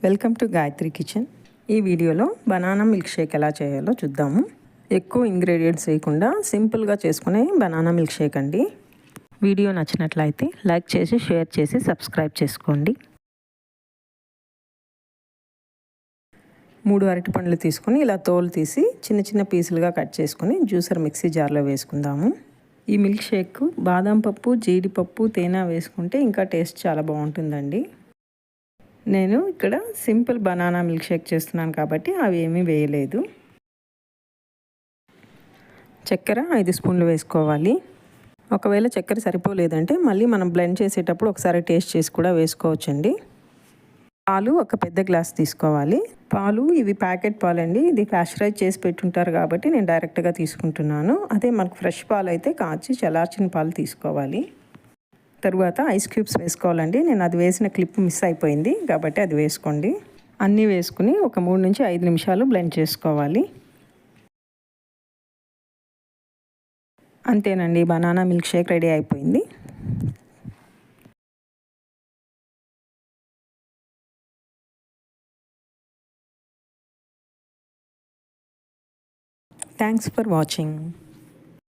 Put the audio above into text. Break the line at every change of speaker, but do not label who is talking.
Welcome to Gayatri kitchen. ఈ వీడియోలో banana milk shake ఎలా చేయాలో చూద్దాము. ఎక్కువ ఇంగ్రీడియంట్స్ వేయకుండా సింపుల్గా చేసుకునే బనానా మిల్క్ షేక్ అండి. వీడియో నచ్చినట్లయితే లైక్ చేసి షేర్ చేసి సబ్స్క్రైబ్ చేసుకోండి. 3 అరటిపండ్లు తీసుకొని ఇలా తోలు తీసి చిన్న చిన్న పీసులుగా కట్ చేసుకొని జ్యూసర్ మిక్సీ జార్లో వేసుకుందాము. ఈ మిల్క్ షేక్ బాదం పప్పు, జీడిపప్పు, తేనె వేసుకుంటే ఇంకా టేస్ట్ చాలా బాగుంటుందండి. నేను ఇక్కడ సింపుల్ బనానా మిల్క్ షేక్ చేస్తున్నాను కాబట్టి అవి ఏమీ వేయలేదు. చక్కెర 5 స్పూన్లు వేసుకోవాలి. ఒకవేళ చక్కెర సరిపోలేదంటే మళ్ళీ మనం బ్లెండ్ చేసేటప్పుడు ఒకసారి టేస్ట్ చేసి కూడా వేసుకోవచ్చండి. పాలు ఒక పెద్ద గ్లాస్ తీసుకోవాలి. పాలు ఇవి ప్యాకెట్ పాలండి. ఇది ప్యాస్చరైజ్ చేసి పెట్టుంటారు కాబట్టి నేను డైరెక్ట్గా తీసుకుంటున్నాను. అదే మనకు ఫ్రెష్ పాలు అయితే కాచి చల్లార్చిన పాలు తీసుకోవాలి. తరువాత ఐస్ క్యూబ్స్ వేసుకోవాలండి. నేను అది వేసిన క్లిప్ మిస్ అయిపోయింది కాబట్టి అది వేసుకోండి. అన్నీ వేసుకుని ఒక 3 నుంచి 5 నిమిషాలు బ్లెండ్ చేసుకోవాలి. అంతేనండి, బనానా మిల్క్ షేక్ రెడీ అయిపోయింది. Thanks for watching.